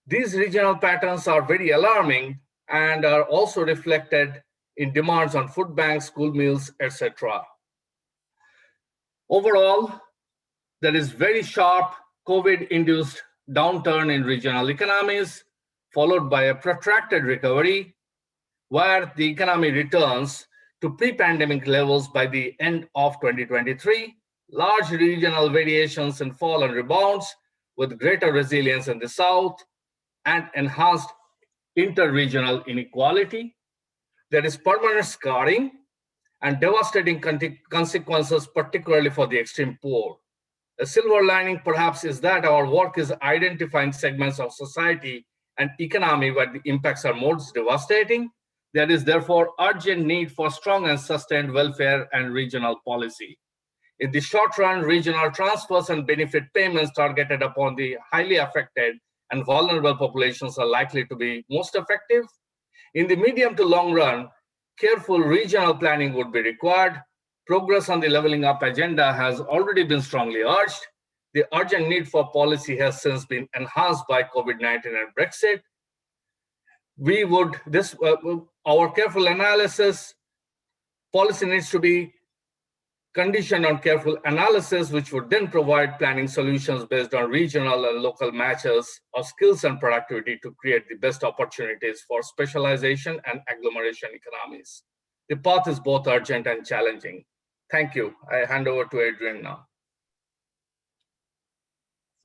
Speaker 5: These regional patterns are very alarming and are also reflected in demands on food banks, school meals, etc. Overall, there is very sharp COVID-induced downturn in regional economies, followed by a protracted recovery, where the economy returns to pre-pandemic levels by the end of 2023. Large regional variations in fall and rebounds, with greater resilience in the South and enhanced inter-regional inequality. There is permanent scarring and devastating consequences, particularly for the extreme poor. A silver lining, perhaps, is that our work is identifying segments of society and economy where the impacts are most devastating. There is therefore urgent need for strong and sustained welfare and regional policy. In the short run, regional transfers and benefit payments targeted upon the highly affected and vulnerable populations are likely to be most effective. In the medium to long run, careful regional planning would be required. Progress on the leveling up agenda has already been strongly urged. The urgent need for policy has since been enhanced by COVID-19 and Brexit. Our careful analysis, policy needs to be conditioned on careful analysis, which would then provide planning solutions based on regional and local matches of skills and productivity to create the best opportunities for specialization and agglomeration economies. The path is both urgent and challenging. Thank you. I hand over to Adrian now.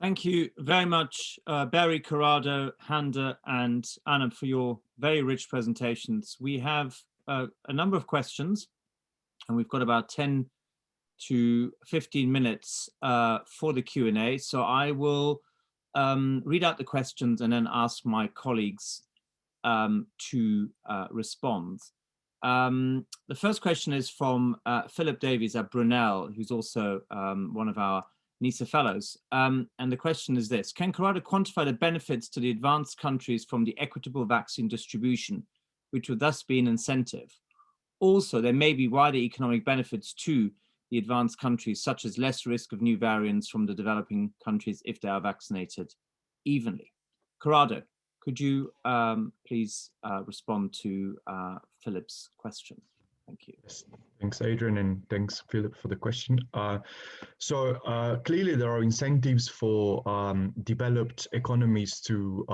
Speaker 1: Thank you very much, Barry, Corrado, Handa, and Anna, for your very rich presentations. We have a number of questions, and we've got about 10 to 15 minutes for the Q&A. So I will read out the questions and then ask my colleagues to respond. The first question is from Philip Davies at Brunel, who's also one of our NIESR fellows. And the question is this: can Corrado quantify the benefits to the advanced countries from the equitable vaccine distribution which would thus be an incentive. Also, there may be wider economic benefits to the advanced countries, such as less risk of new variants from the developing countries if they are vaccinated evenly. Corrado, could you please respond to Philip's question? Thank you.
Speaker 3: Yes. Thanks, Adrian, and thanks, Philip, for the question. Clearly, there are incentives for developed economies to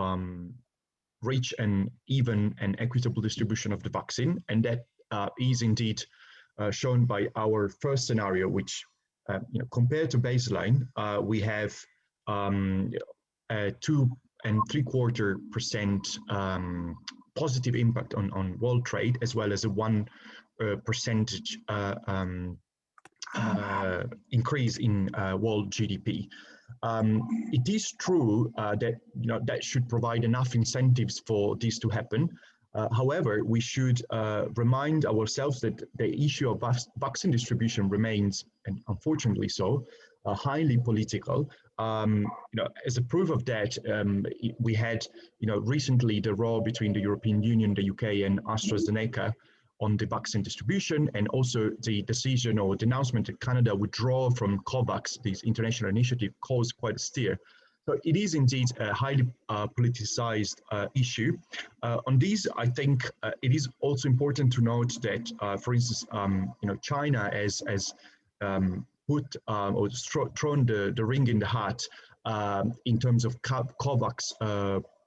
Speaker 3: reach an even and equitable distribution of the vaccine, and that is indeed shown by our first scenario, which, compared to baseline, we have 2.75% positive impact on world trade, as well as a 1% increase in world GDP. It is true that that should provide enough incentives for this to happen. However, we should remind ourselves that the issue of vaccine distribution remains, and unfortunately so, highly political. As a proof of that, we had, recently the row between the European Union, the UK, and AstraZeneca on the vaccine distribution, and also the decision or the announcement that Canada withdraw from COVAX, this international initiative, caused quite a stir. So it is indeed a highly politicized issue. On these, I think it is also important to note that, for instance, China has put or thrown the ring in the hat in terms of COVAX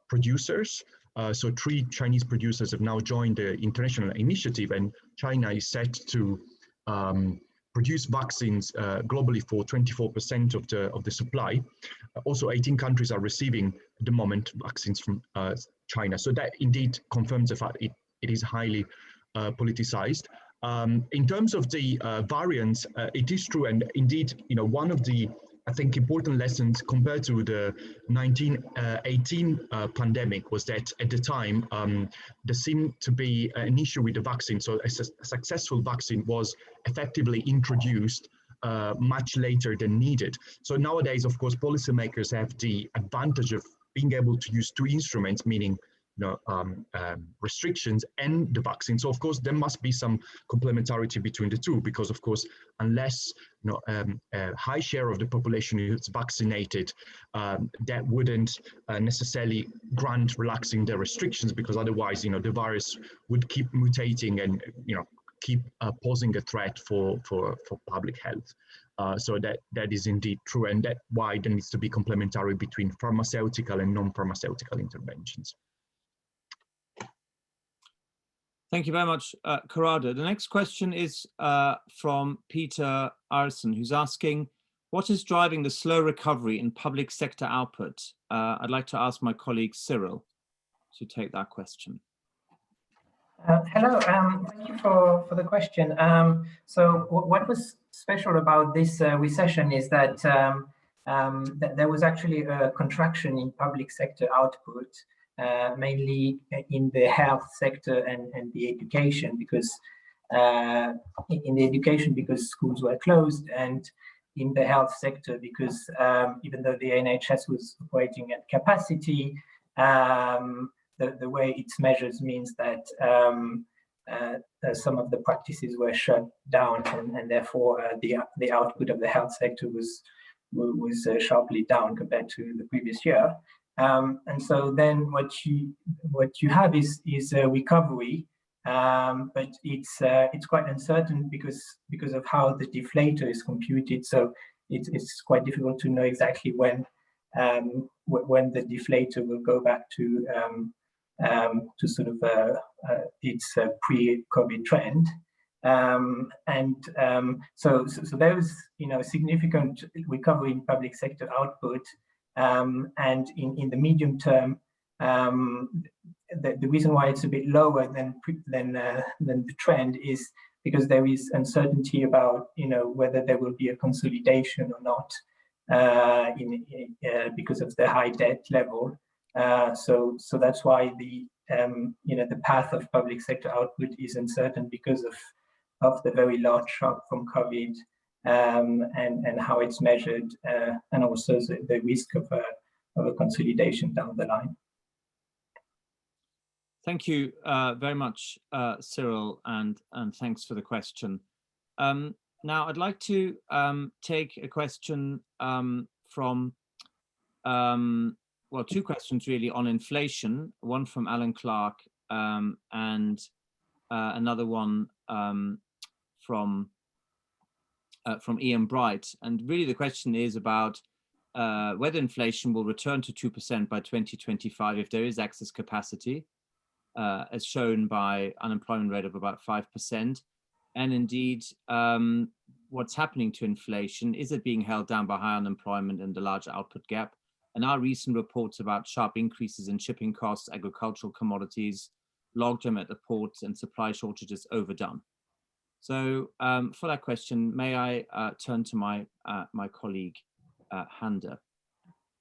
Speaker 3: producers. So 3 Chinese producers have now joined the international initiative, and China is set to produce vaccines globally for 24% of the supply. Also, 18 countries are receiving at the moment vaccines from China. So that indeed confirms the fact it is highly politicized. In terms of the variants, it is true, and indeed, one of the, I think, important lessons compared to the 1918 pandemic was that at the time, there seemed to be an issue with the vaccine. So a successful vaccine was effectively introduced much later than needed. So nowadays, of course, policymakers have the advantage of being able to use 2 instruments, meaning restrictions and the vaccine. So of course there must be some complementarity between the two, because of course unless a high share of the population is vaccinated, that wouldn't necessarily grant relaxing the restrictions, because otherwise the virus would keep mutating and keep posing a threat for public health. So that is indeed true, and that's why there needs to be complementary between pharmaceutical and non-pharmaceutical interventions.
Speaker 1: Thank you very much, Corrado. The next question is from Peter Arson, who's asking, what is driving the slow recovery in public sector output? I'd like to ask my colleague Cyril to take that question.
Speaker 6: Hello, thank you for the question. So what was special about this recession is that there was actually a contraction in public sector output, mainly in the health sector and the education, because in the education because schools were closed, and in the health sector because even though the NHS was operating at capacity, the way it's measured means that some of the practices were shut down, and therefore the output of the health sector was sharply down compared to the previous year. And so then what you have is a recovery, but it's quite uncertain because of how the deflator is computed. So it's quite difficult to know exactly when the deflator will go back to sort of its pre-COVID trend. So there was significant recovery in public sector output. And in the medium term, the reason why it's a bit lower than the trend is because there is uncertainty about whether there will be a consolidation or not because of the high debt level. So that's why the path of public sector output is uncertain because of the very large shock from COVID. And how it's measured, and also the risk of a consolidation down the line.
Speaker 1: Thank you very much, Cyril, and thanks for the question. Now, I'd like to take a question from, well, two questions really on inflation, one from Alan Clark and another one from Ian Bright. And really the question is about whether inflation will return to 2% by 2025 if there is excess capacity, as shown by unemployment rate of about 5%. And indeed, what's happening to inflation? Is it being held down by high unemployment and the large output gap? And our recent reports about sharp increases in shipping costs, agricultural commodities, logjam at the ports, and supply shortages overdone? So for that question, may I turn to my colleague, Hande?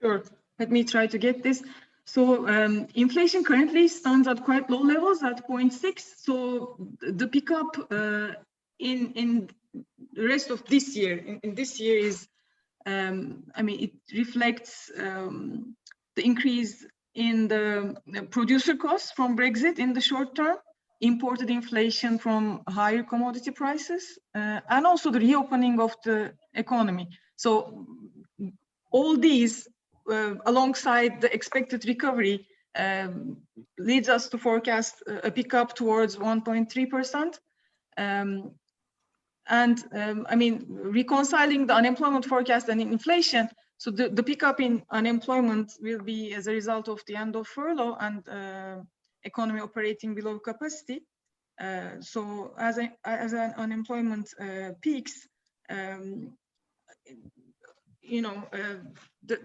Speaker 4: Sure, let me try to get this. So inflation currently stands at quite low levels at 0.6. So the pickup in the rest of this year, in this year is, I mean, it reflects the increase in the producer costs from Brexit in the short term, imported inflation from higher commodity prices, and also the reopening of the economy. So all these, alongside the expected recovery, leads us to forecast a pickup towards 1.3%. I mean, reconciling the unemployment forecast and inflation, so the pickup in unemployment will be as a result of the end of furlough and economy operating below capacity. So as an unemployment peaks, you know,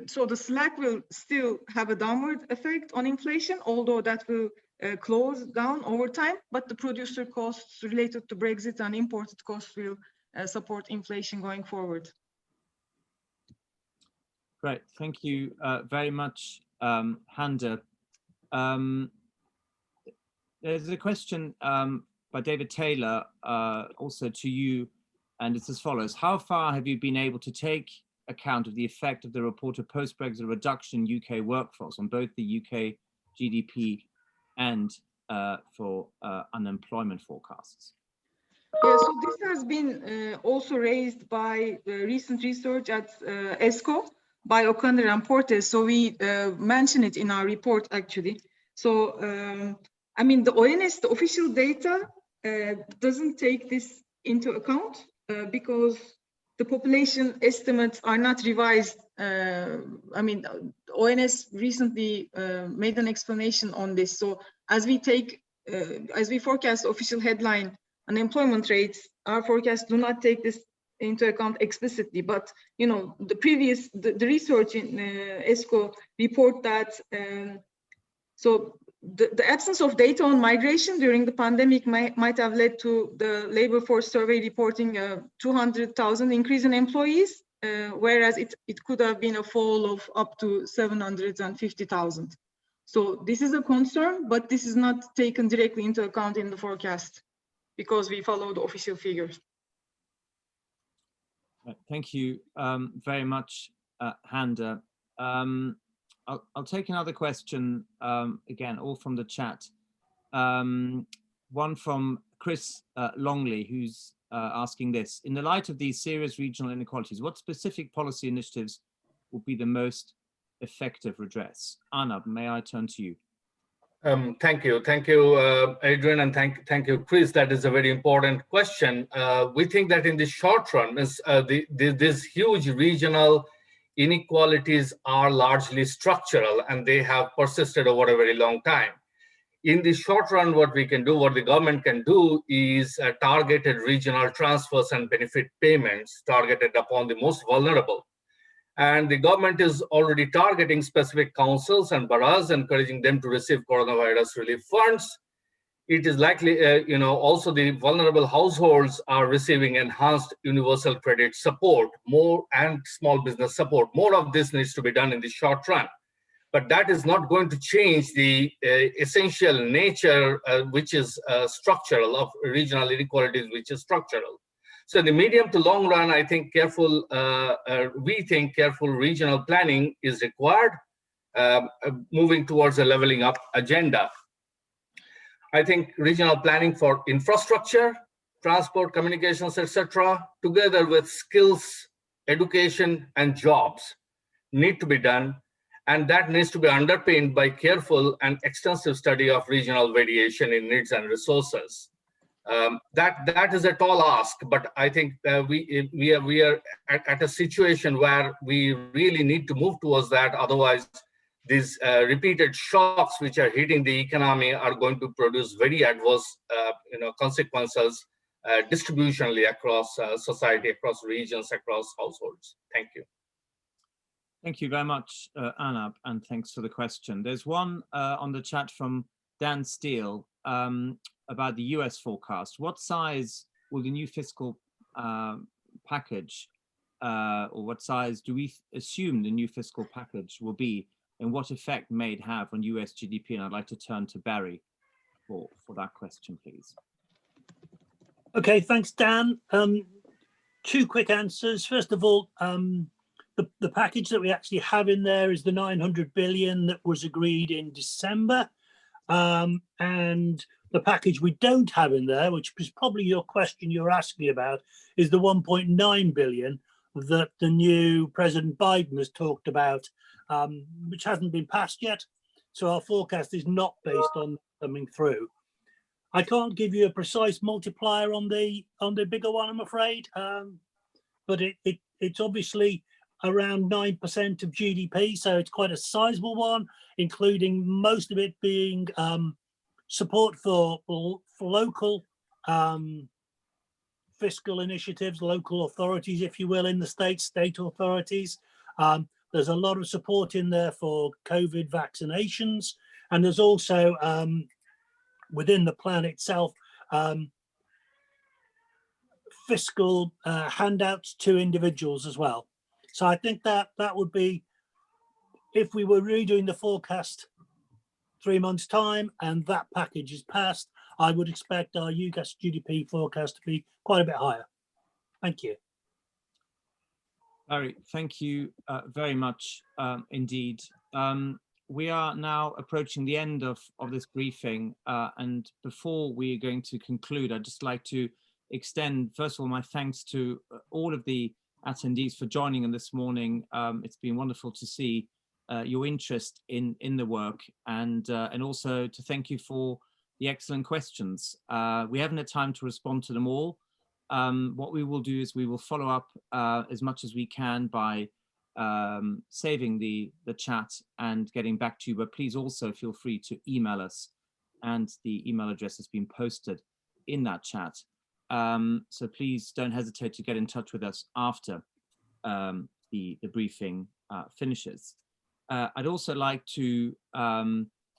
Speaker 4: so the slack will still have a downward effect on inflation, although that will close down over time, but the producer costs related to Brexit and imported costs will support inflation going forward.
Speaker 1: Great, thank you very much, Hande. There's a question by David Taylor, also to you, and it's as follows. How far have you been able to take account of the effect of the reported post-Brexit reduction in UK workforce on both the UK GDP and for unemployment forecasts?
Speaker 4: Yeah, so this has been also raised by recent research at ESCO by O'Connor and Portes. So we mention it in our report actually. So I mean, the ONS, the official data, doesn't take this into account because the population estimates are not revised. I mean, ONS recently made an explanation on this. So as we forecast official headline unemployment rates, our forecasts do not take this into account explicitly. But you know, the research in ESCO report that so the absence of data on migration during the pandemic might have led to the labor force survey reporting a 200,000 increase in employees, whereas it could have been a fall of up to 750,000. So this is a concern, but this is not taken directly into account in the forecast because we follow the official figures.
Speaker 1: Thank you very much, Hande. I'll take another question, again, all from the chat. One from Chris Longley, who's asking this. In the light of these serious regional inequalities, what specific policy initiatives will be the most effective redress? Arnab, may I turn to you?
Speaker 5: Thank you, Adrian, and thank you, Chris. That is a very important question. We think that in the short run, this huge regional inequalities are largely structural and they have persisted over a very long time. In the short run, what we can do, what the government can do is targeted regional transfers and benefit payments targeted upon the most vulnerable. And the government is already targeting specific councils and boroughs, encouraging them to receive coronavirus relief funds. It is likely, also the vulnerable households are receiving enhanced universal credit support, more and small business support. More of this needs to be done in the short run. But that is not going to change the essential nature, which is structural, of regional inequalities, which is structural. So in the medium to long run, I think we think careful regional planning is required, moving towards a leveling up agenda. I think regional planning for infrastructure, transport, communications, etc., together with skills, education, and jobs need to be done. And that needs to be underpinned by careful and extensive study of regional variation in needs and resources. That is a tall ask, but I think we are at a situation where we really need to move towards that. Otherwise, these repeated shocks which are hitting the economy are going to produce very adverse consequences distributionally across society, across regions, across households. Thank you.
Speaker 1: Thank you very much, Anab, and thanks for the question. There's one on the chat from Dan Steele about the US forecast. What size will the new fiscal package, or what size do we assume the new fiscal package will be, and what effect may it have on US GDP? And I'd like to turn to Barry for that question, please.
Speaker 2: Okay, thanks, Dan. Two quick answers. First of all, the package that we actually have in there is the 900 billion that was agreed in December. And the package we don't have in there, which is probably your question you're asking about, is the 1.9 billion that the new President Biden has talked about, which hasn't been passed yet. So our forecast is not based on coming through. I can't give you a precise multiplier on the bigger one, I'm afraid, but it's obviously around 9% of GDP, so it's quite a sizable one, including most of it being support for local fiscal initiatives, local authorities, if you will, in the state authorities. There's a lot of support in there for COVID vaccinations, and there's also within the plan itself fiscal handouts to individuals as well. So I think that would be, if we were redoing the forecast 3 months' time and that package is passed, I would expect our US GDP forecast to be quite a bit higher. Thank you.
Speaker 1: Barry, thank you very much indeed. We are now approaching the end of this briefing, and before we are going to conclude, I'd just like to extend, first of all, my thanks to all of the attendees for joining in this morning. It's been wonderful to see your interest in the work, and also to thank you for the excellent questions. We haven't had time to respond to them all. What we will do is we will follow up as much as we can by saving the chat and getting back to you, but please also feel free to email us, and the email address has been posted in that chat. So please don't hesitate to get in touch with us after the briefing finishes. I'd also like to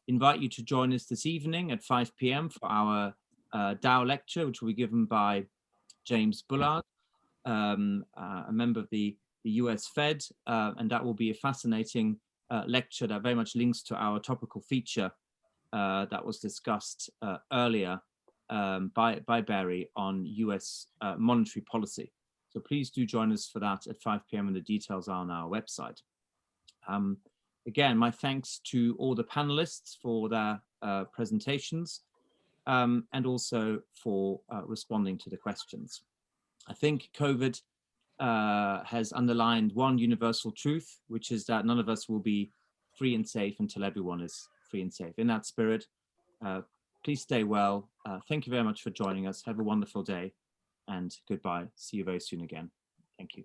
Speaker 1: invite you to join us this evening at 5 p.m. for our Dow lecture, which will be given by James Bullard, a member of the US Fed, and that will be a fascinating lecture that very much links to our topical feature that was discussed earlier by Barry on US monetary policy. So please do join us for that at 5 p.m. and the details are on our website. Again, my thanks to all the panelists for their presentations and also for responding to the questions. I think COVID has underlined one universal truth, which is that none of us will be free and safe until everyone is free and safe. In that spirit, please stay well. Thank you very much for joining us. Have a wonderful day and goodbye. See you very soon again. Thank you.